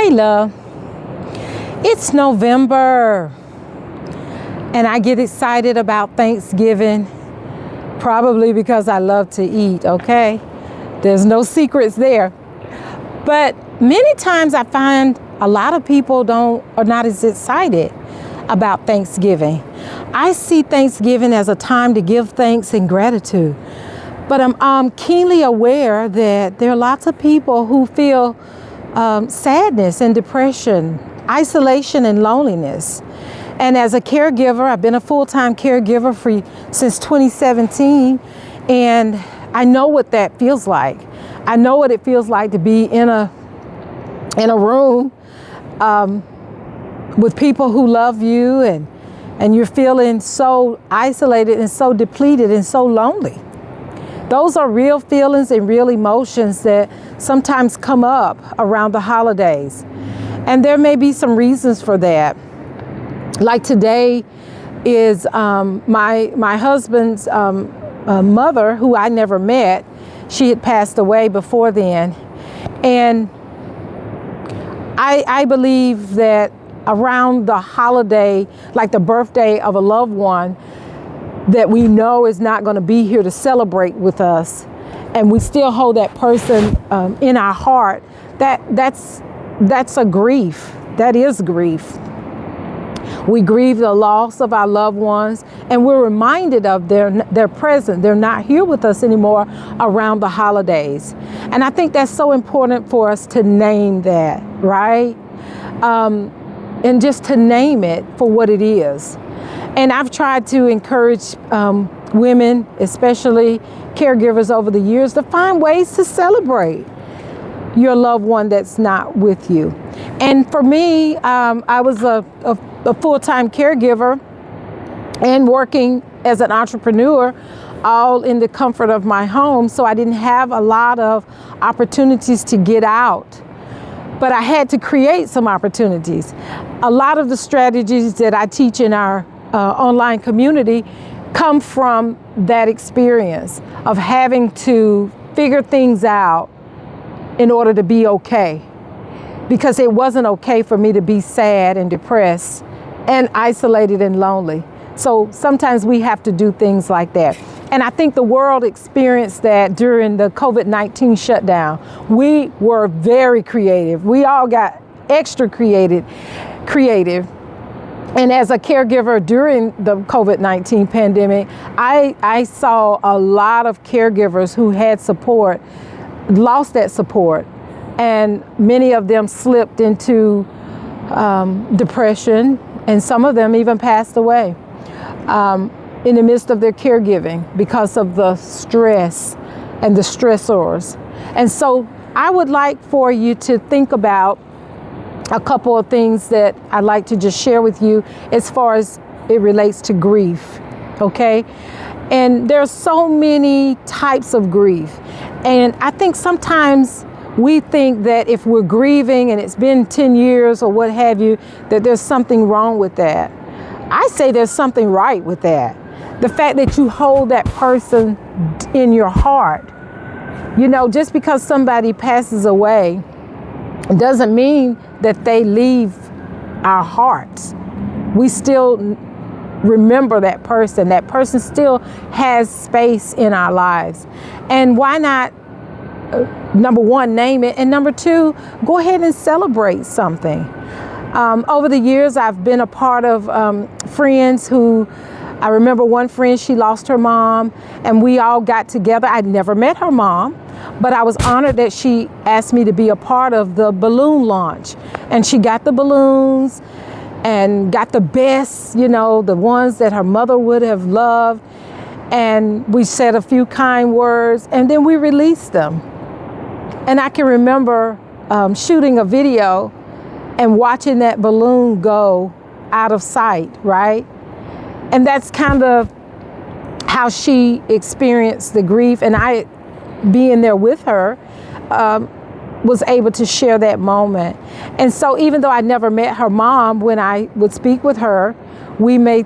Hey, love. It's November, and I get excited about Thanksgiving, probably because I love to eat, okay? There's no secrets there. But many times I find a lot of people are not as excited about Thanksgiving. I see Thanksgiving as a time to give thanks and gratitude. But I'm keenly aware that there are lots of people who feel sadness and depression, isolation and loneliness. And as a caregiver, I've been a full-time caregiver since 2017, and I know what that feels like. I know what it feels like to be in a room with people who love you, and you're feeling so isolated and so depleted and so lonely. Those are real feelings and real emotions that sometimes come up around the holidays. And there may be some reasons for that. Like today is my husband's mother, who I never met. She had passed away before then. And I believe that around the holiday, like the birthday of a loved one, that we know is not going to be here to celebrate with us, and we still hold that person in our heart, that's a grief. That is grief. We grieve the loss of our loved ones, and we're reminded of their presence. They're not here with us anymore around the holidays. And I think that's so important for us to name that, right? And just to name it for what it is. And I've tried to encourage women, especially caregivers over the years, to find ways to celebrate your loved one that's not with you. And for me, I was a full-time caregiver and working as an entrepreneur, all in the comfort of my home. So I didn't have a lot of opportunities to get out. But I had to create some opportunities. A lot of the strategies that I teach in our online community come from that experience of having to figure things out in order to be okay. Because it wasn't okay for me to be sad and depressed and isolated and lonely. So sometimes we have to do things like that. And I think the world experienced that during the COVID-19 shutdown. We were very creative. We all got extra creative. And as a caregiver during the COVID-19 pandemic, I saw a lot of caregivers who had support, lost that support. And many of them slipped into depression, and some of them even passed away in the midst of their caregiving because of the stress and the stressors. And so I would like for you to think about a couple of things that I'd like to just share with you as far as it relates to grief, okay? And there's so many types of grief. And I think sometimes we think that if we're grieving and it's been 10 years or what have you, that there's something wrong with that. I say there's something right with that. The fact that you hold that person in your heart. You know, just because somebody passes away doesn't mean that they leave our hearts. We still remember that person. That person still has space in our lives. And why not, number one, name it, and number two, go ahead and celebrate something. Over the years, I've been a part of friends who, I remember one friend, she lost her mom, and we all got together. I'd never met her mom, but I was honored that she asked me to be a part of the balloon launch. And she got the balloons and got the best, you know, the ones that her mother would have loved. And we said a few kind words, and then we released them. And I can remember shooting a video and watching that balloon go out of sight, right? And that's kind of how she experienced the grief. And I, being there with her, was able to share that moment. And so even though I never met her mom, when I would speak with her, we may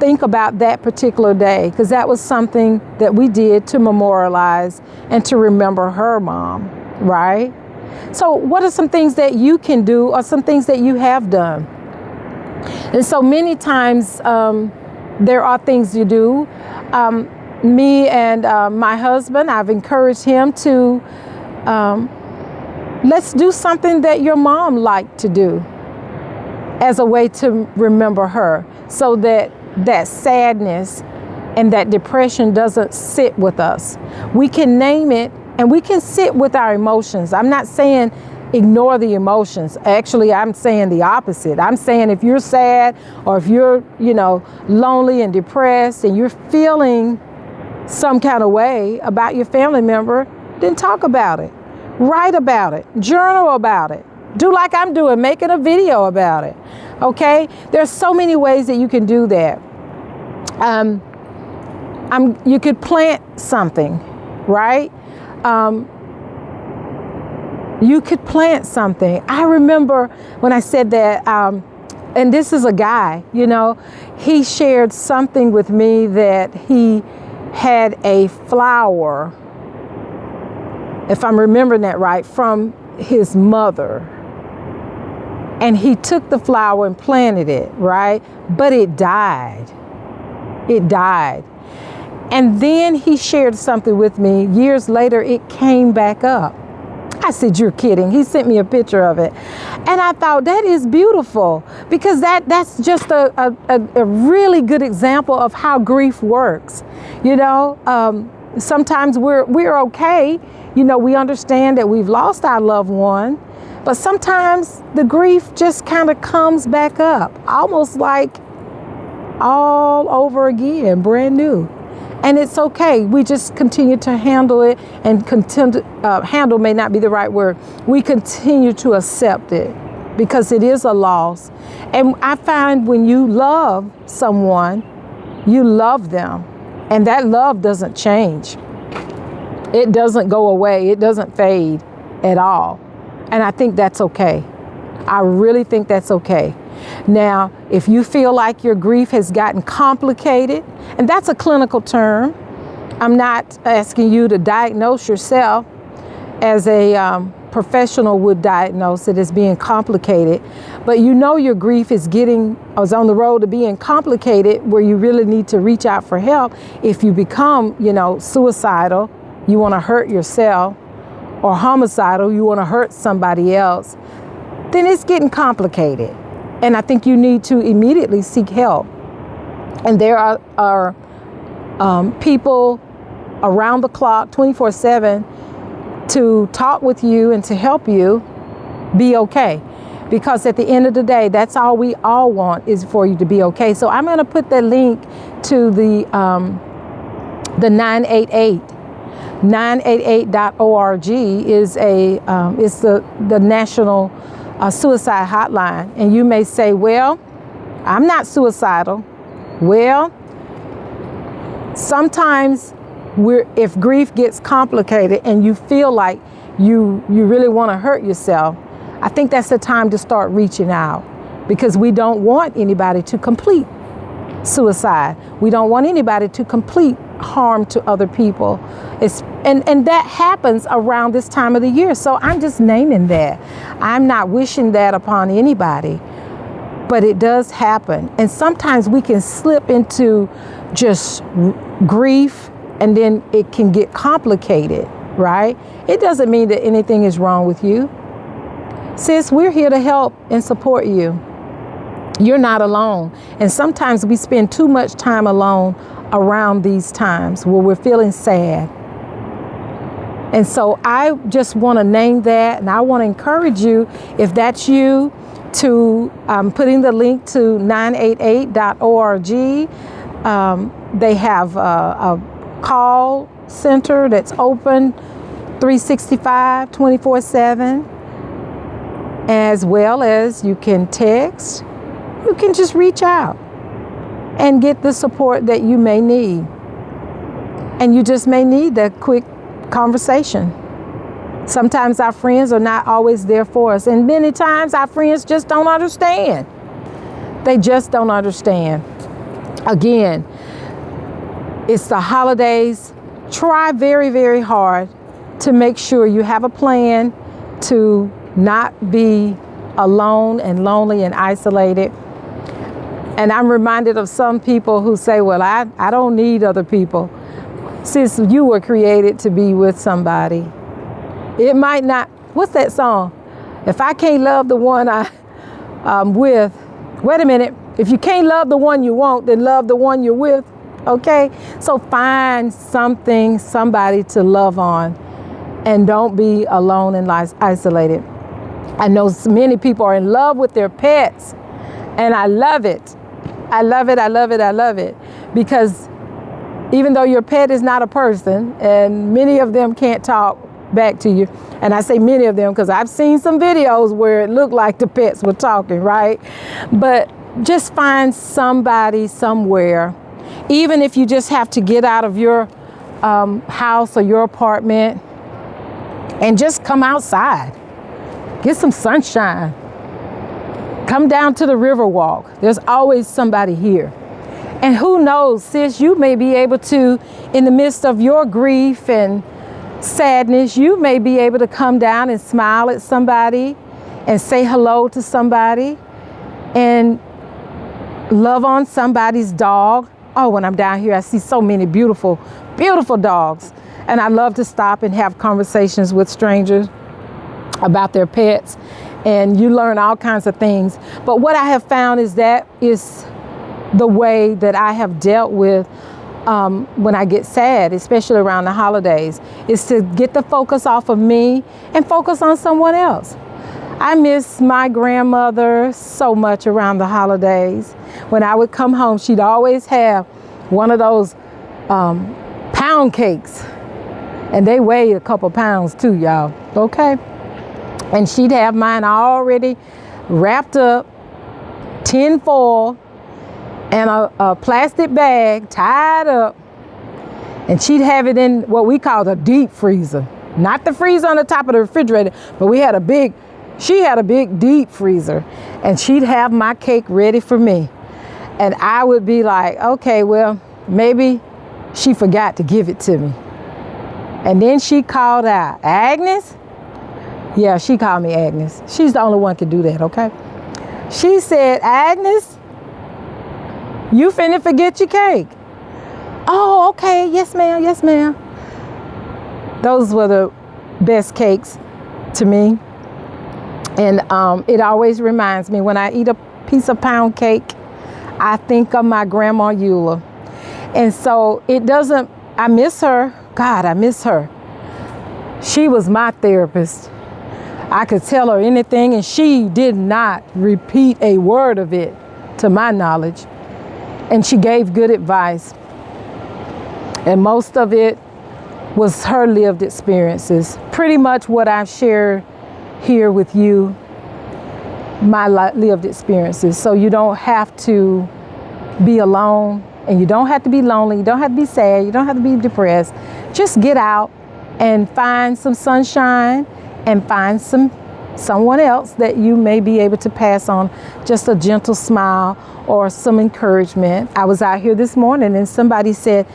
think about that particular day, because that was something that we did to memorialize and to remember her mom, right? So what are some things that you can do, or some things that you have done? And so many times there are things you do. Me and my husband, I've encouraged him to let's do something that your mom liked to do as a way to remember her, so that that sadness and that depression doesn't sit with us. We can name it and we can sit with our emotions. I'm not saying ignore the emotions. Actually, I'm saying the opposite. I'm saying if you're sad, or if you're, lonely and depressed, and you're feeling some kind of way about your family member, then talk about it. Write about it. Journal about it. Do like I'm doing, making a video about it. Okay? There's so many ways that you can do that. You could plant something, right? You could plant something. I remember when I said that, and this is a guy, he shared something with me that he had a flower, if I'm remembering that right, from his mother. And he took the flower and planted it, right? But it died. It died. And then he shared something with me. Years later, it came back up. I said, you're kidding. He sent me a picture of it. And I thought, that is beautiful, because that's just a really good example of how grief works. Sometimes we're okay. We understand that we've lost our loved one, but sometimes the grief just kind of comes back up, almost like all over again, brand new. And it's okay. We just continue to handle it, and handle may not be the right word. We continue to accept it, because it is a loss. And I find when you love someone, you love them, and that love doesn't change. It doesn't go away. It doesn't fade at all. And I think that's okay. I really think that's okay. Now, if you feel like your grief has gotten complicated, and that's a clinical term, I'm not asking you to diagnose yourself as a professional would diagnose it as being complicated, but your grief is on the road to being complicated, where you really need to reach out for help. If you become, suicidal, you want to hurt yourself, or homicidal, you want to hurt somebody else, then it's getting complicated. And I think you need to immediately seek help. And there are people around the clock, 24/7, to talk with you and to help you be okay. Because at the end of the day, that's all we all want, is for you to be okay. So I'm going to put the link to the 988. 988.org is it's the national suicide hotline. And you may say, well, I'm not suicidal. Well, sometimes if grief gets complicated and you feel like you really want to hurt yourself, I think that's the time to start reaching out, because we don't want anybody to complete suicide. We don't want anybody to complete harm to other people. And that happens around this time of the year. So I'm just naming that. I'm not wishing that upon anybody, but it does happen. And sometimes we can slip into just grief, and then it can get complicated, right? It doesn't mean that anything is wrong with you. Sis, we're here to help and support you. You're not alone. And sometimes we spend too much time alone around these times where we're feeling sad. And so I just want to name that, and I want to encourage you, if that's you, to putting the link to 988.org. They have a call center that's open 365, 24/7, as well as you can text. You can just reach out and get the support that you may need. And you just may need that quick conversation. Sometimes our friends are not always there for us, and many times our friends just don't understand. They just don't understand. Again, it's the holidays. Try very, very hard to make sure you have a plan to not be alone and lonely and isolated. And I'm reminded of some people who say, well, I don't need other people. Sis, you were created to be with somebody. It might not, what's that song? If I can't love the one I'm with, wait a minute. If you can't love the one you want, then love the one you're with, okay? So find something, somebody to love on, and don't be alone and isolated. I know many people are in love with their pets, and I love it. I love it, I love it, I love it. Because even though your pet is not a person, and many of them can't talk back to you, and I say many of them because I've seen some videos where it looked like the pets were talking, right? But just find somebody somewhere, even if you just have to get out of your house or your apartment and just come outside. Get some sunshine. Come down to the river walk. There's always somebody here. And who knows, sis, you may be able to, in the midst of your grief and sadness, you may be able to come down and smile at somebody and say hello to somebody and love on somebody's dog. Oh, when I'm down here, I see so many beautiful, beautiful dogs. And I love to stop and have conversations with strangers about their pets. And you learn all kinds of things. But what I have found is that is the way that I have dealt with when I get sad, especially around the holidays, is to get the focus off of me and focus on someone else. I miss my grandmother so much around the holidays. When I would come home, she'd always have one of those pound cakes. And they weigh a couple pounds too, y'all, okay? And she'd have mine already wrapped up, tin foil, and a plastic bag tied up. And she'd have it in what we call the deep freezer. Not the freezer on the top of the refrigerator, but she had a big deep freezer. And she'd have my cake ready for me. And I would be like, okay, well, maybe she forgot to give it to me. And then she called out, Agnes? Yeah, she called me Agnes. She's the only one who could do that, okay? She said, Agnes, you finna forget your cake. Oh, okay, yes ma'am, yes ma'am. Those were the best cakes to me. And it always reminds me, when I eat a piece of pound cake, I think of my grandma Eula. And so I miss her. God, I miss her. She was my therapist. I could tell her anything and she did not repeat a word of it, to my knowledge. And she gave good advice. And most of it was her lived experiences. Pretty much what I've shared here with you, my lived experiences. So you don't have to be alone, and you don't have to be lonely. You don't have to be sad. You don't have to be depressed. Just get out and find some sunshine and find someone else that you may be able to pass on just a gentle smile or some encouragement. I was out here this morning and somebody said,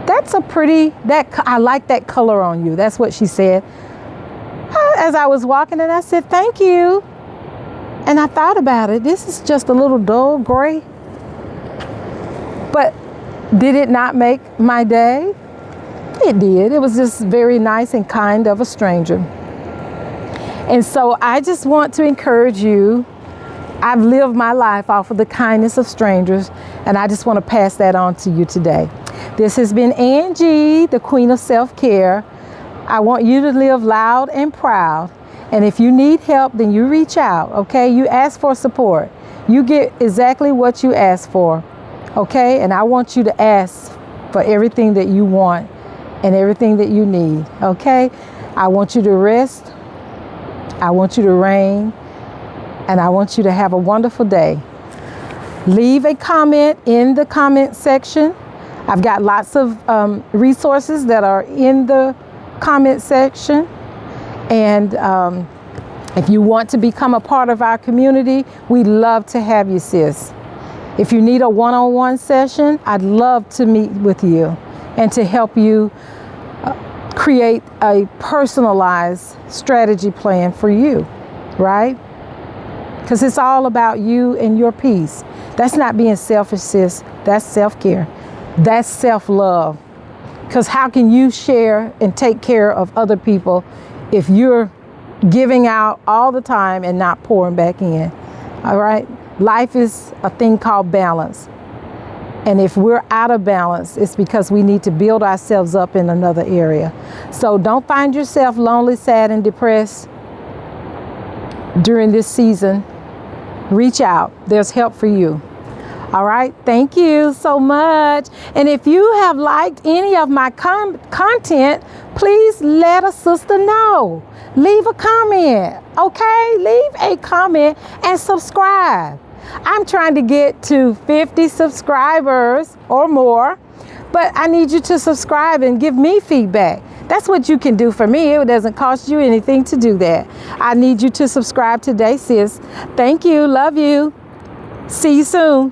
I like that color on you. That's what she said. As I was walking, and I said, thank you. And I thought about it. This is just a little dull gray. But did it not make my day? It did. It was just very nice and kind of a stranger. And so I just want to encourage you. I've lived my life off of the kindness of strangers, and I just want to pass that on to you today. This has been Angie, the Queen of Self-Care. I want you to live loud and proud. And if you need help, then you reach out, okay? You ask for support. You get exactly what you ask for, okay? And I want you to ask for everything that you want and everything that you need, okay? I want you to rest. I want you to reign. And I want you to have a wonderful day. Leave a comment in the comment section. I've got lots of resources that are in the comment section. And if you want to become a part of our community, we'd love to have you, sis. If you need a one-on-one session, I'd love to meet with you and to help you create a personalized strategy plan for you, right? Because it's all about you and your peace. That's not being selfish, sis. That's self-care. That's self-love. Because how can you share and take care of other people if you're giving out all the time and not pouring back in? All right? Life is a thing called balance. And if we're out of balance, it's because we need to build ourselves up in another area. So don't find yourself lonely, sad, and depressed during this season. Reach out. There's help for you. All right. Thank you so much. And if you have liked any of my content, please let a sister know. Leave a comment. Okay? Leave a comment and subscribe. I'm trying to get to 50 subscribers or more, but I need you to subscribe and give me feedback. That's what you can do for me. It doesn't cost you anything to do that. I need you to subscribe today, sis. Thank you. Love you. See you soon.